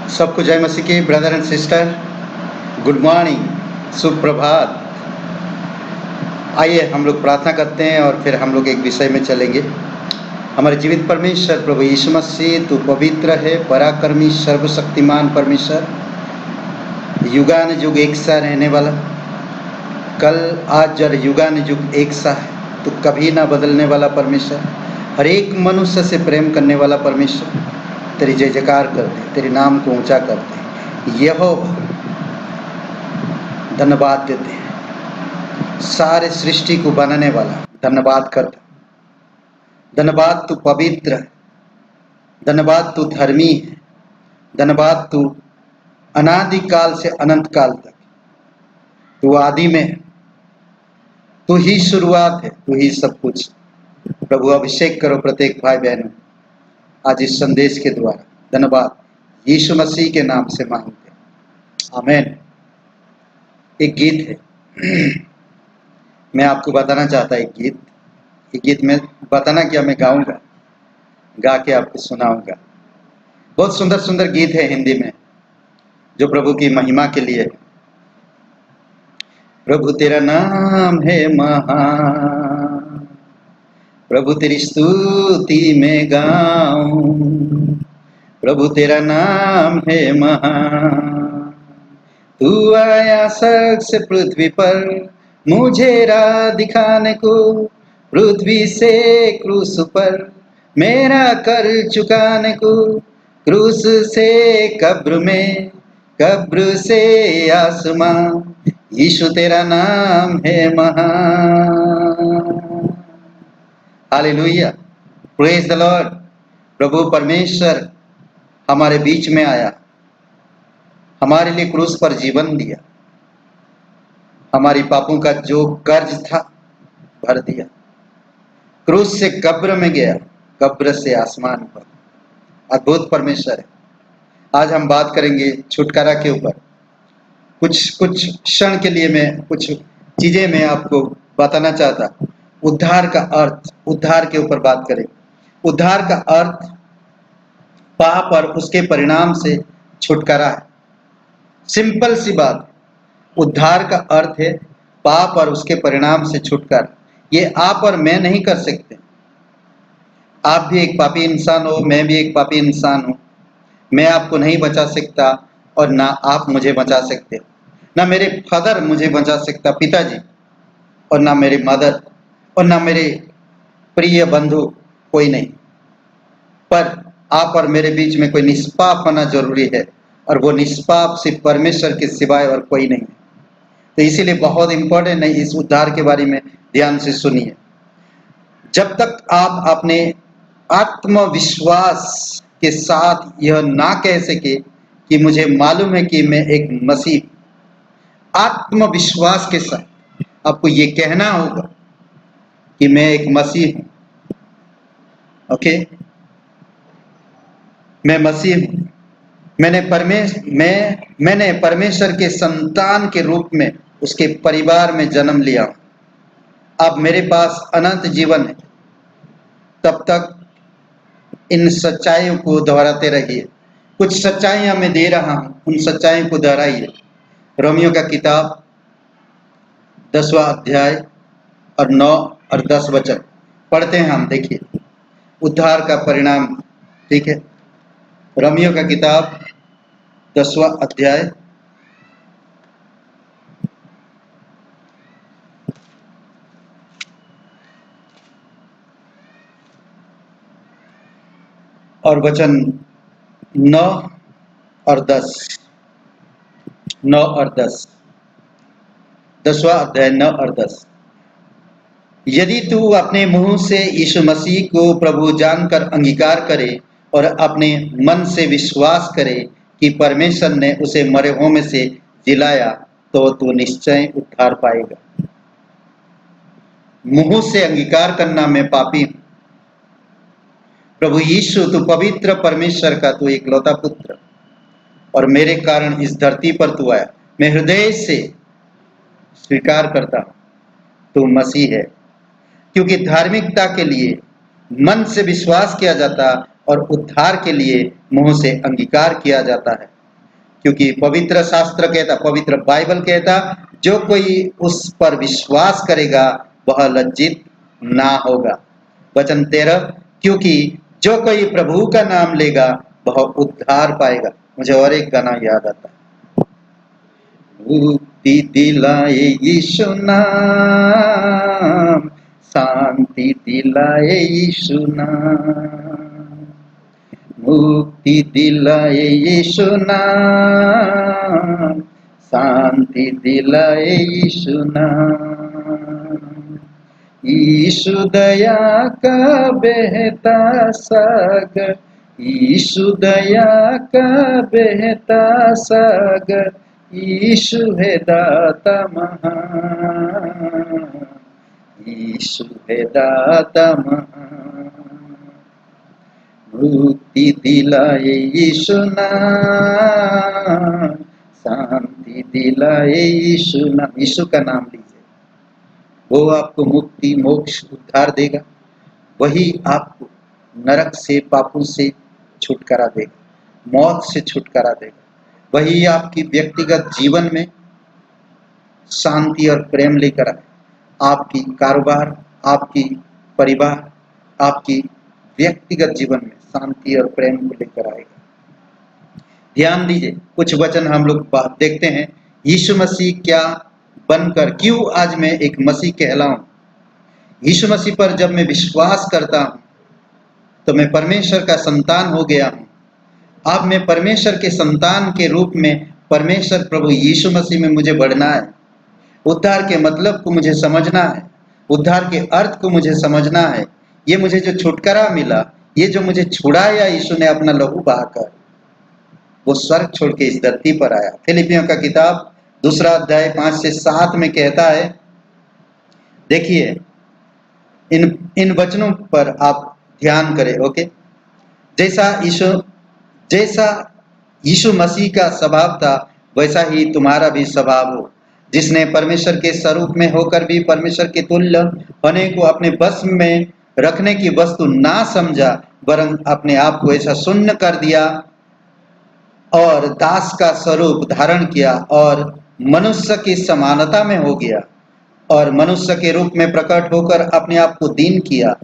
सबको जय मसीह की brother and sister, good morning, सुप्रभात। आइए हम लोग प्रार्थना करते हैं और फिर हम लोग एक विषय में चलेंगे। हमारे जीवित परमेश्वर प्रभु यीशु मसीह, तू पवित्र है, पराक्रमी, सर्वशक्तिमान परमेश्वर, युगान युग एक सा रहने वाला, कल आज और युगान युग एक सा है। तू कभी ना बदलने वाला परमेश्वर, हर एक मनुष्य से प्रेम करने वाला परमेश्वर, तेरी जय जयकार करते, तेरे नाम को ऊंचा करते। यहोवा धन्यवाद देते हैं, सारे सृष्टि को बनाने वाला धन्यवाद करता। धन्यवाद तू पवित्र है, धन्यवाद तू धर्मी है, धन्यवाद तू अनादि काल से अनंत काल तक, तू आदि में है, तू ही शुरुआत है, तू ही सब कुछ। प्रभु अभिषेक करो प्रत्येक भाई बहनों आज इस संदेश के द्वारा। धन्यवाद यीशु मसीह के नाम से मांगते हैं, आमीन। एक गीत है मैं आपको बताना चाहता एक गीत में बताना क्या, मैं गाऊंगा, गा के आपको सुनाऊंगा। बहुत सुंदर सुंदर गीत है हिंदी में जो प्रभु की महिमा के लिए। प्रभु तेरा नाम है महान, प्रभु तेरी स्तुति में गाऊं, प्रभु तेरा नाम है महान। तू आया स्वर्ग से पृथ्वी पर मुझे राह दिखाने को, पृथ्वी से क्रूस पर मेरा कर चुकाने को, क्रूस से कब्र में, कब्र से आसमां, यीशु तेरा नाम है महान। Hallelujah, praise the Lord. प्रभु परमेश्वर हमारे बीच में आया, हमारे लिए क्रूस पर जीवन दिया, हमारी पापों का जो कर्ज था भर दिया, क्रूस से कब्र में गया, कब्र से आसमान पर। अद्भुत परमेश्वर है। आज हम बात करेंगे छुटकारा के ऊपर। कुछ क्षण के लिए मैं कुछ चीजें मैं आपको बताना चाहता। उद्धार का अर्थ, उद्धार के ऊपर बात करेंगे। उद्धार का अर्थ पाप और उसके परिणाम से छुटकारा है। सिंपल सी बात, उद्धार का अर्थ है पाप और उसके परिणाम से छुटकारा। ये आप और मैं नहीं कर सकते। आप भी एक पापी इंसान हो, मैं भी एक पापी इंसान हूं। मैं आपको नहीं बचा सकता और ना आप मुझे बचा सकते, ना मेरे फादर मुझे बचा सकता, पिताजी, और ना मेरी मदर, और ना मेरे प्रिय बंधु, कोई नहीं। पर आप और मेरे बीच में कोई निष्पाप होना जरूरी है, और वो निष्पाप सिर्फ परमेश्वर के सिवाय और कोई नहीं। तो इसीलिए बहुत इंपॉर्टेंट है, इस उद्धार के बारे में ध्यान से सुनिए। जब तक आप अपने आत्मविश्वास के साथ यह ना कह सके कि मुझे मालूम है कि मैं एक मसीह, आत्मविश्वास के साथ आपको ये कहना होगा कि मैं एक मसीह हूं। ओके, मैं मसीह हूं, मैंने परमेश्वर के संतान के रूप में उसके परिवार में जन्म लिया। अब मेरे पास अनंत जीवन है। तब तक इन सच्चाइयों को दोहराते रहिए। कुछ सच्चाइयां मैं दे रहा हूं, उन सच्चाइयों को दोहराइए। रोमियो का किताब 10वां अध्याय और 9 और 10 वचन पढ़ते हैं हम। देखिए उद्धार का परिणाम, ठीक है। रोमियो का किताब 10वां अध्याय और वचन 9 और 10, 9 और 10, 10वां अध्याय 9 और 10। यदि तू अपने मुंह से यीशु मसीह को प्रभु जानकर अंगीकार करे और अपने मन से विश्वास करे कि परमेश्वर ने उसे मरे हुओं में से जिलाया, तो तू निश्चय उद्धार पाएगा। मुंह से अंगीकार करना, मैं पापी हूं, प्रभु यीशु तू पवित्र परमेश्वर का तू एकलौता पुत्र, और मेरे कारण इस धरती पर तू आया। मैं हृदय से स्वीकार करता हूं तू मसीह है, क्योंकि धार्मिकता के लिए मन से विश्वास किया जाता और उद्धार के लिए मुंह से अंगीकार किया जाता है। क्योंकि पवित्र शास्त्र कहता, पवित्र बाइबल कहता, जो कोई उस पर विश्वास करेगा वह लज्जित ना होगा। वचन 13, क्योंकि जो कोई प्रभु का नाम लेगा वह उद्धार पाएगा। मुझे और एक गाना याद आता है, मुक्ति दिलाए यीशु नाम, शांति दिलाए यीशु नाम, मुक्ति दिलाए यीशु नाम, शांति दिलाए यीशु नाम। यीशु दया का बहता सागर, यीशु दया का बहता सागर, यीशु है दाता महान, यीशु है दाता महान। मुक्ति दिलाए यीशु नाम, शांति दिलाए यीशु नाम। यीशु का नाम लीजिए, वो आपको मुक्ति, मोक्ष, उद्धार देगा। वही आपको नरक से, पापों से छुटकारा देगा, मौत से छुटकारा देगा। वही आपकी व्यक्तिगत जीवन में शांति और प्रेम लेकर आए, आपकी कारोबार, आपकी परिवार, आपकी व्यक्तिगत जीवन में शांति और प्रेम को लेकर आएगा। ध्यान दीजिए, कुछ वचन हम लोग देखते हैं। यीशु मसीह क्या बनकर, क्यों आज मैं एक मसीह कहलाऊं। यीशु मसीह पर जब मैं विश्वास करता हूं तो मैं परमेश्वर का संतान हो गया हूं। अब मैं परमेश्वर के संतान के रूप में परमेश्वर प्रभु यीशु मसीह में मुझे बढ़ना है। उद्धार के मतलब को मुझे समझना है, उद्धार के अर्थ को मुझे समझना है। ये मुझे जो छुटकारा मिला, ये जो मुझे छुड़ाया यीशु ने अपना लहू बहाकर, वो स्वर्ग छोड़ के इस धरती पर आया। फिलिपियों का किताब 2 अध्याय 5 से 7 में कहता है, देखिए इन वचनों पर आप ध्यान करें। ओके, जैसा यीशु मसीह का स्वभाव था वैसा ही तुम्हारा भी स्वभाव हो, जिसने परमेश्वर के स्वरूप में होकर भी परमेश्वर के तुल्य होने को अपने बस में रखने की वस्तु ना समझा, वरन अपने आप को ऐसा शून्य कर दिया और दास का स्वरूप धारण किया और मनुष्य की समानता में हो गया और मनुष्य के रूप में प्रकट होकर अपने आप को दीन किया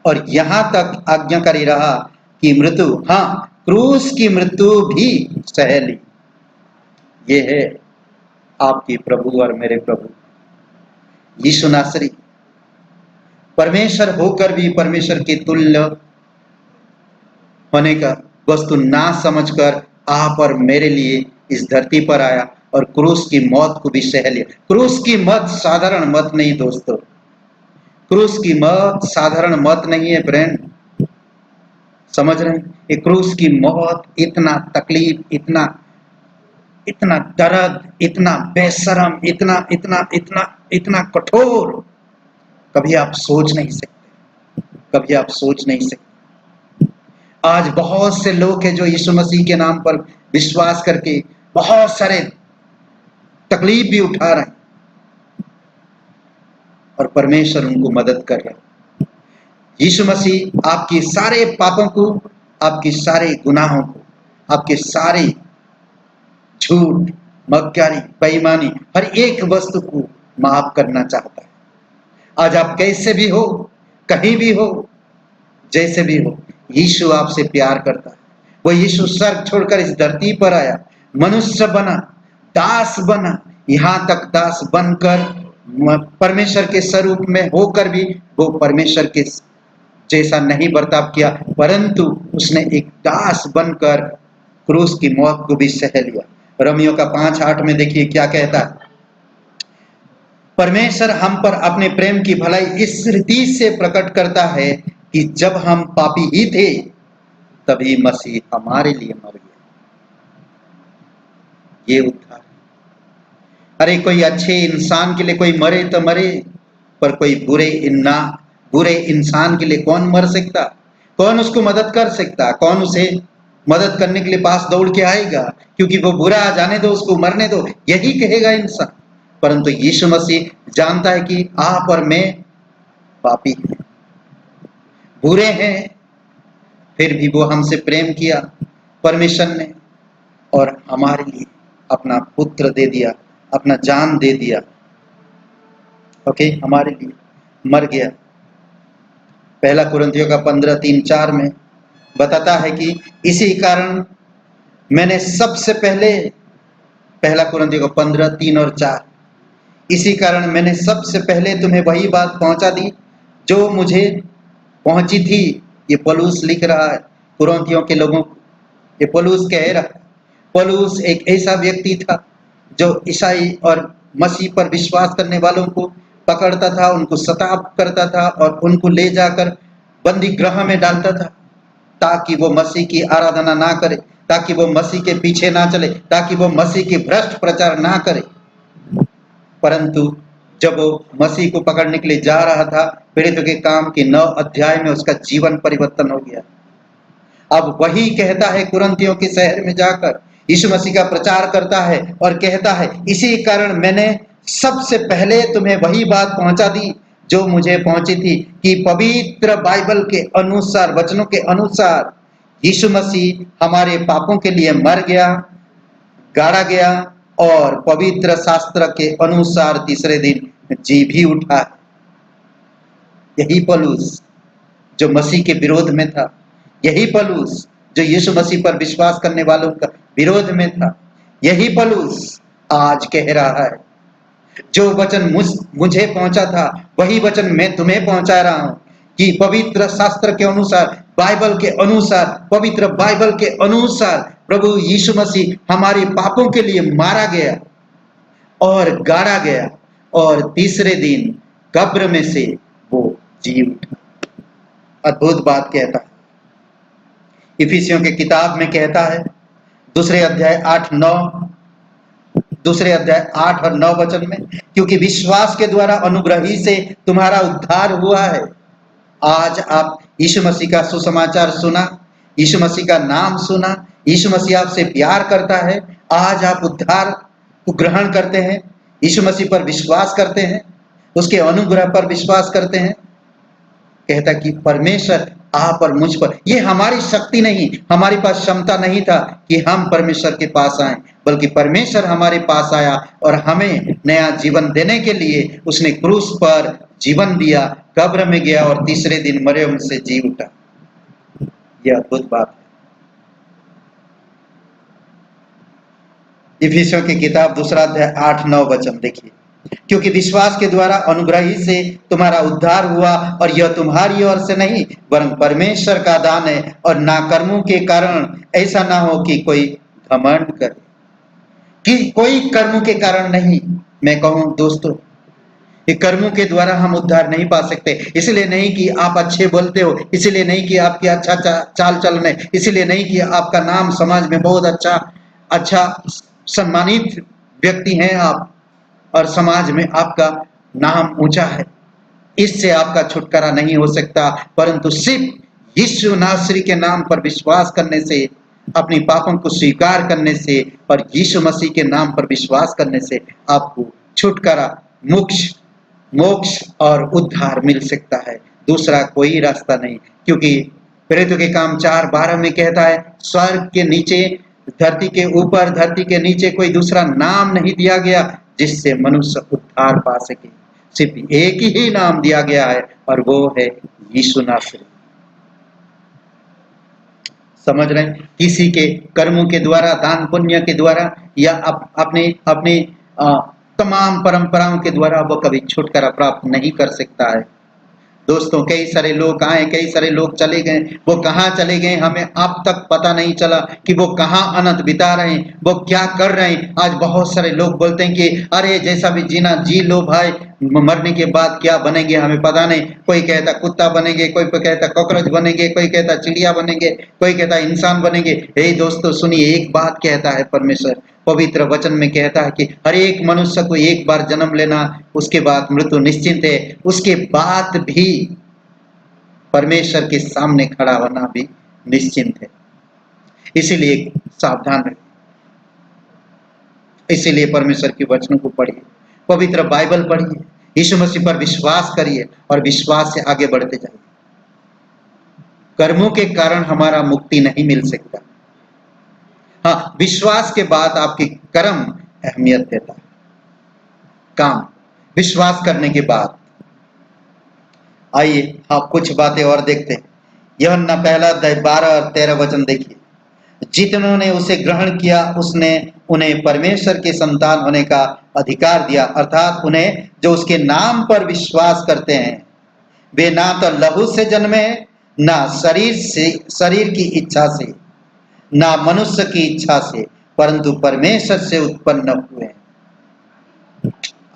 और यहाँ तक आज्ञाकारी रहा कि मृत्यु, हाँ क्रूस की मृत्यु भी सह ली। ये है आपकी प्रभु और मेरे प्रभु यीशु नासरी, परमेश्वर होकर भी परमेश्वर के तुल्य होने का वस्तु ना समझकर आप और मेरे लिए इस धरती पर आया और क्रूस की मौत को भी सह लिया। क्रूस की मौत साधारण मौत नहीं दोस्तों, क्रूस की मौत साधारण मौत नहीं है फ्रेंड, समझ रहे हैं। ये क्रूस की मौत इतना तकलीफ, इतना दर्द, इतना बेशरम, इतना कठोर, कभी आप सोच नहीं सकते, कभी आप सोच नहीं सकते। आज बहुत से लोग हैं जो यीशु मसीह के नाम पर विश्वास करके बहुत सारे तकलीफ भी उठा रहे हैं और परमेश्वर उनको मदद कर रहा है। यीशु मसीह आपकी सारे पापों को, आपके सारे गुनाहों को, आपके सारे झूठ, मक्कारी, बेईमानी, हर एक वस्तु को माफ करना चाहता है। आज आप कैसे भी हो, कहीं भी हो, जैसे भी हो, यीशु आपसे प्यार करता है। वो यीशु स्वर्ग छोड़कर इस धरती पर आया, मनुष्य बना, दास बना, यहाँ तक दास बनकर परमेश्वर के स्वरूप में होकर भी वो परमेश्वर के जैसा नहीं बर्ताव किया, परंतु उसने एक दास बनकर क्रूस की मौत को भी सह लिया। रोमियो का 5:8 में देखिए क्या कहता है, परमेश्वर हम पर अपने प्रेम की भलाई इस रीति से प्रकट करता है कि जब हम पापी ही थे तभी मसीह हमारे लिए मर गया। ये उद्धार। अरे कोई अच्छे इंसान के लिए कोई मरे तो मरे, पर कोई बुरे इंसान के लिए कौन मर सकता, कौन उसको मदद कर सकता, कौन उसे मदद करने के लिए पास दौड़ के आएगा, क्योंकि वो बुरा, जाने दो उसको, मरने दो, यही कहेगा इंसान। परंतु यीशु मसीह जानता है कि आप और मैं पापी हैं, बुरे हैं, फिर भी वो हमसे प्रेम किया परमेश्वर ने और हमारे लिए अपना पुत्र दे दिया, अपना जान दे दिया। ओके, हमारे लिए मर गया। पहला कुरिन्थियों का 15:3-4 में बताता है कि इसी कारण मैंने सबसे पहले, पहला कुरिन्थियों का 15:3 और 4, इसी कारण मैंने सबसे पहले तुम्हें वही बात पहुंचा दी जो मुझे पहुंची थी। ये पौलुस लिख रहा है कुरिन्थियों के लोगों को, ये पौलुस कह रहा है। पौलुस एक ऐसा व्यक्ति था जो ईसाई और मसीह पर विश्वास करने वालों को पकड़ता था, उनको सताव करता था और उनको ले जाकर बंदी गृह में डालता था, ताकि वो मसीह की आराधना ना करे, ताकि वो मसीह के पीछे ना चले, ताकि वो मसीह की भ्रष्ट प्रचार ना करे। परंतु जब वो मसीह को पकड़ने के लिए जा रहा था, प्रेरितों के काम के 9 अध्याय में उसका जीवन परिवर्तन हो गया। अब वही कहता है कुरिन्थियों के शहर में जाकर यीशु मसीह का प्रचार करता है और कहता है इसी कारण मैंने सबसे पहले तुम्हें वही बात पहुंचा दी जो मुझे पहुंची थी, कि पवित्र बाइबल के अनुसार, वचनों के अनुसार यीशु मसीह हमारे पापों के लिए मर गया, गाड़ा गया और पवित्र शास्त्र के अनुसार तीसरे दिन जी भी उठा। यही पौलुस जो मसीह के विरोध में था, यही पौलुस जो यीशु मसीह पर विश्वास करने वालों का विरोध में था, यही पौलुस आज कह रहा है जो वचन मुझे पहुंचा था वही वचन मैं तुम्हें पहुंचा रहा हूं, कि पवित्र शास्त्र के अनुसार, बाइबल के अनुसार, पवित्र बाइबल के अनुसार प्रभु यीशु मसीह हमारे पापों के लिए मारा गया और गाड़ा गया और तीसरे दिन कब्र में से वो जी उठा। अद्भुत बात कहता है। इफिसियों के किताब में कहता है दूसरे अध्याय 8 और 9 वचन में, क्योंकि विश्वास के द्वारा अनुग्रह ही से तुम्हारा उद्धार हुआ है। आज आप यीशु मसीह का सुसमाचार सुना, यीशु मसीह का नाम सुना, यीशु मसीह आपसे प्यार करता है, आज आप उद्धार को ग्रहण करते हैं, यीशु मसीह पर विश्वास करते हैं, उसके अनुग्रह पर विश्वास करते हैं। कहता कि परमेश्वर आप और मुझ पर, ये हमारी शक्ति नहीं, हमारे पास क्षमता नहीं था कि हम परमेश्वर के पास आए, बल्कि परमेश्वर हमारे पास आया और हमें नया जीवन देने के लिए उसने क्रूस पर जीवन दिया, कब्र में गया और तीसरे दिन मरियम से जी उठा। यह अद्भुत बात है। इफिसियों की किताब 2 अध्याय 8-9 वचन देखिए, क्योंकि विश्वास के द्वारा अनुग्रह ही से तुम्हारा उद्धार हुआ और यह तुम्हारी ओर से नहीं वरन परमेश्वर का दान है, और ना कर्मों के कारण, ऐसा ना हो कि कोई घमंड करे। कि कोई कर्मों के कारण नहीं। मैं कहूं दोस्तों, ये कर्मों के द्वारा हम उद्धार नहीं पा सकते। इसलिए नहीं कि आप अच्छे बोलते हो, इसलिए नहीं कि आपकी अच्छा चाल चलन है, इसलिए नहीं कि आपका नाम समाज में बहुत अच्छा सम्मानित व्यक्ति हैं आप और समाज में आपका नाम ऊंचा है, इससे आपका छुटकारा नहीं हो सकता, परंतु सिर्फ यीशु नासरी के नाम पर विश्वास करने से, अपनी पापों को स्वीकार करने से और यीशु मसीह के नाम पर विश्वास करने से आपको छुटकारा, मोक्ष और उद्धार मिल सकता है। दूसरा कोई रास्ता नहीं, क्योंकि प्रेरितों के काम 4:12 में कहता है, स्वर्ग के नीचे, धरती के ऊपर, धरती के नीचे कोई दूसरा नाम नहीं दिया गया जिससे मनुष्य उद्धार पा सके। सिर्फ एक ही नाम दिया गया है और वो है यीशु नासरी। समझ रहे हैं? किसी के कर्मों के द्वारा, दान पुण्य के द्वारा या अपने तमाम परंपराओं के द्वारा वो कभी छुटकारा प्राप्त नहीं कर सकता है। दोस्तों, कई सारे लोग आए, कई सारे लोग चले गए, वो कहाँ चले गए हमें अब तक पता नहीं चला कि वो कहाँ अनंत बिता रहे हैं, वो क्या कर रहे हैं। आज बहुत सारे लोग बोलते हैं कि अरे जैसा भी जीना जी लो भाई, मरने के बाद क्या बनेंगे हमें पता नहीं। कोई कहता कुत्ता बनेंगे, कोई कहता कॉकरोच बनेंगे, कोई कहता चिड़िया बनेंगे, कोई कहता इंसान बनेंगे। हे दोस्तों सुनिए, एक बात कहता है परमेश्वर, पवित्र वचन में कहता है कि हर एक मनुष्य को एक बार जन्म लेना, उसके बाद मृत्यु निश्चित है, उसके बाद भी परमेश्वर के सामने खड़ा होना भी निश्चिंत है। इसीलिए सावधान रहिए, इसीलिए परमेश्वर के वचनों को पढ़िए, पवित्र बाइबल पढ़िए, यीशु मसीह पर विश्वास करिए और विश्वास से आगे बढ़ते जाइए। कर्मों के कारण हमारा मुक्ति नहीं मिल सकता। हाँ, विश्वास के बाद आपकी कर्म अहमियत देता है। काम विश्वास करने के बाद। आइए आप कुछ बातें और देखते हैं। यूहन्ना पहला अध्याय 12 और 13 वचन देखिए। जितनों ने उसे ग्रहण किया उसने उन्हें परमेश्वर के संतान होने का अधिकार दिया, अर्थात उन्हें जो उसके नाम पर विश्वास करते हैं। वे ना तो लहू से जन्मे, ना शरीर की इच्छा से, ना मनुष्य की इच्छा से, परंतु परमेश्वर से उत्पन्न हुए।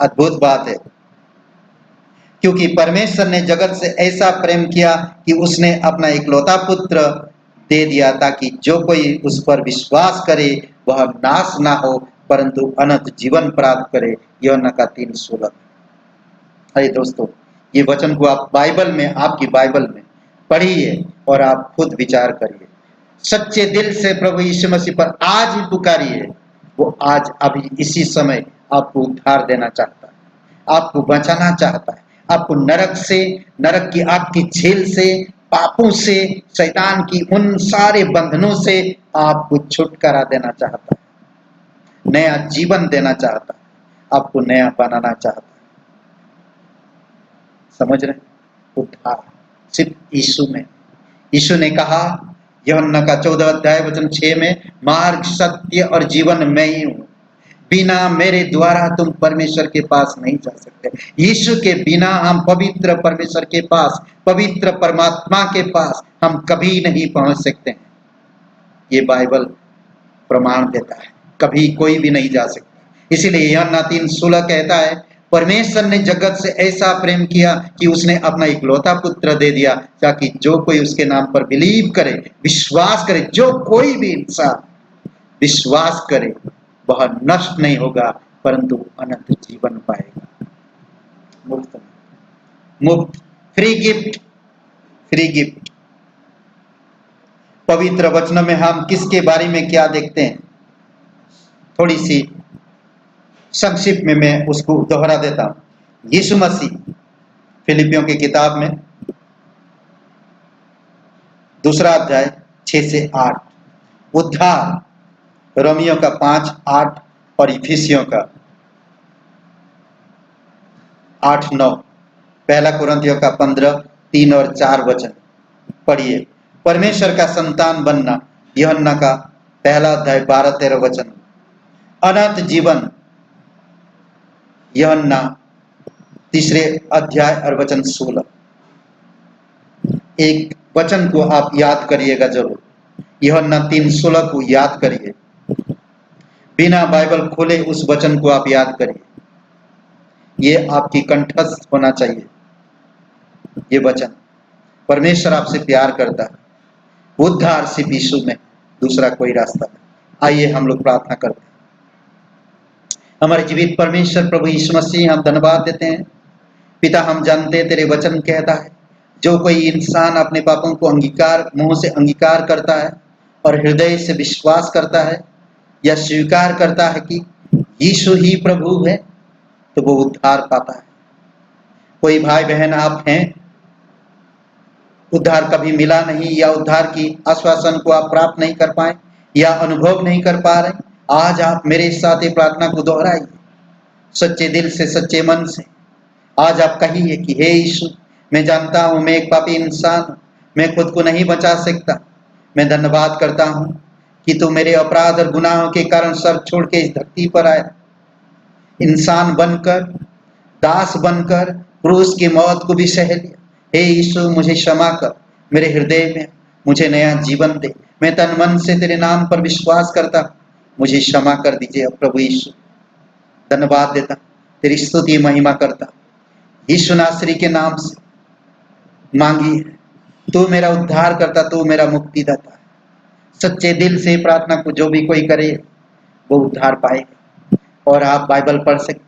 अद्भुत बात है, क्योंकि परमेश्वर ने जगत से ऐसा प्रेम किया कि उसने अपना इकलौता पुत्र दे दिया, ताकि जो कोई उस पर विश्वास करे वह नाश ना हो परंतु अनंत जीवन प्राप्त करे। यूहन्ना का 3:16। अरे दोस्तों, ये वचन को आप बाइबल में, आपकी बाइबल में पढ़िए और आप खुद विचार करिए। सच्चे दिल से प्रभु यीशु मसीह पर आज ही पुकारिए। वो आज अभी इसी समय आपको उद्धार देना चाहता है, आपको बचाना चाहता है, आपको नरक से, नरक की आग की झील से, पापों से, शैतान की उन सारे बंधनों से आपको छुटकारा देना चाहता है, नया जीवन देना चाहता है, आपको नया बनाना चाहता है। समझ रहे? उद्धार सिर्फ यीशु में। यीशु ने कहा यूहन्ना का 14 अध्याय वचन 6 में, मार्ग, सत्य और जीवन मैं ही हूं, बिना मेरे द्वारा तुम परमेश्वर के पास नहीं जा सकते। यीशु के बिना हम पवित्र परमेश्वर के पास, पवित्र परमात्मा के पास हम कभी नहीं पहुंच सकते हैं। ये बाइबल प्रमाण देता है, कभी कोई भी नहीं जा सकता। इसीलिए यूहन्ना 3:16 कहता है, परमेश्वर ने जगत से ऐसा प्रेम किया कि उसने अपना इकलौता पुत्र दे दिया, ताकि जो कोई उसके नाम पर बिलीव करे, विश्वास करे, जो कोई भी इंसान विश्वास करे वह नष्ट नहीं होगा परंतु अनंत जीवन पाएगा। मुफ्त मुफ्त, फ्री गिफ्ट, फ्री गिफ्ट। पवित्र वचनों में हम किसके बारे में क्या देखते हैं? थोड़ी सी संक्षिप्त में मैं उसको दोहरा देता हूं। यीशु मसीह फिलिपियों की किताब में 2 अध्याय 6 से 8, उद्धार रोमियो का 5:8 और इफिसियों का 8:9, पहला कुरिन्थियों का 15:3 और 4 वचन पढ़िए। परमेश्वर का संतान बनना यूहन्ना का पहला अध्याय 12-13 वचन। अनंत जीवन यूहन्ना 3 अध्याय और वचन 16। एक वचन को आप याद करिएगा जरूर, यूहन्ना 3:16 को याद करिए। बिना बाइबल खोले उस वचन को आप याद करिए, ये आपकी कंठस्थ होना चाहिए। ये वचन, परमेश्वर आपसे प्यार करता है, उद्धार सिर्फ यीशु में, दूसरा कोई रास्ता नहीं। आइए हम लोग प्रार्थना करते हैं। हमारे जीवित परमेश्वर प्रभु यीशु मसीह, हम धन्यवाद देते हैं। पिता, हम जानते हैं तेरे वचन कहता है, जो कोई इंसान अपने पापों को मुंह से अंगीकार करता है और हृदय से विश्वास करता है या स्वीकार करता है कि यीशु ही प्रभु है, तो वो उद्धार पाता है। कोई भाई बहन आप हैं, उद्धार कभी मिला नहीं या उद्धार की आश्वासन को आप प्राप्त नहीं कर पाए या अनुभव नहीं कर पा रहे, आज आप मेरे साथ ये प्रार्थना को दोहराइए, सच्चे दिल से, सच्चे मन से। आज आप कहिए कि हे यीशु, मैं जानता हूं मैं एक पापी इंसान हूं, मैं खुद को नहीं बचा सकता। मैं धन्यवाद करता हूं कि तू मेरे अपराध और गुनाहों के कारण सर छोड़ के इस धरती पर आया, इंसान बनकर, दास बनकर क्रूस की मौत को भी सह लिया। हे यीशु, मुझे क्षमा कर, मेरे हृदय में मुझे नया जीवन दे। मैं तन मन से तेरे नाम पर विश्वास करता, मुझे क्षमा कर दीजिए प्रभु यीशु। धन्यवाद देता, तेरी स्तुति महिमा करता, यीशु नासरी के नाम से मांगी, तू मेरा उद्धार करता, तू मेरा मुक्तिदाता। सच्चे दिल से प्रार्थना को जो भी कोई करे वो उद्धार पाएगा। और आप बाइबल पढ़ सकते।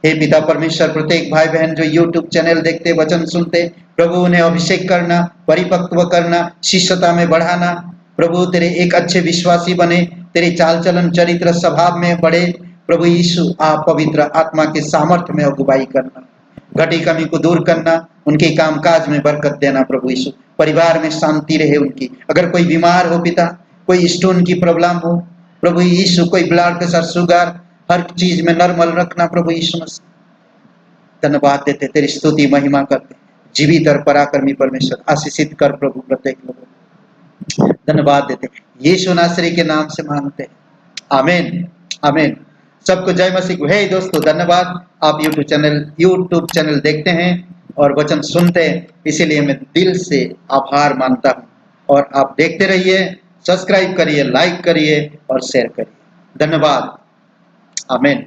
हे पिता परमेश्वर, प्रत्येक भाई बहन जो यूट्यूब चैनल देखते, वचन सुनते, प्रभु उन्हें अभिषेक करना, परिपक्व करना, शिष्यता में बढ़ाना। प्रभु तेरे एक अच्छे विश्वासी बने, तेरे चाल चलन चरित्र स्वभाव में बढ़े। प्रभु यीशु, आप पवित्र आत्मा के सामर्थ्य में अगुवाई करना, घटी कमी को दूर करना, उनके कामकाज में बरकत देना। प्रभु यीशु, परिवार में शांति रहे उनकी। अगर कोई बीमार हो पिता, कोई स्टोन की प्रॉब्लम हो, प्रभु यीशु कोई ब्लड प्रेशर, शुगर, हर चीज में नॉर्मल रखना प्रभु यीशु मसीह। धन्यवाद देते, तेरी स्तुति महिमा करते। जीवित और पराक्रमी परमेश्वर आशीषित कर प्रभु प्रत्येक लोगों। धन्यवाद देते, यीशु नासरी के नाम से मांगते हैं, आमीन आमीन। सबको जय मसीह। हे दोस्तों, धन्यवाद। आप यूट्यूब चैनल देखते हैं और वचन सुनते हैं, इसीलिए मैं दिल से आभार मानता हूँ। और आप देखते रहिए, सब्सक्राइब करिए, लाइक करिए और शेयर करिए। धन्यवाद, आमीन।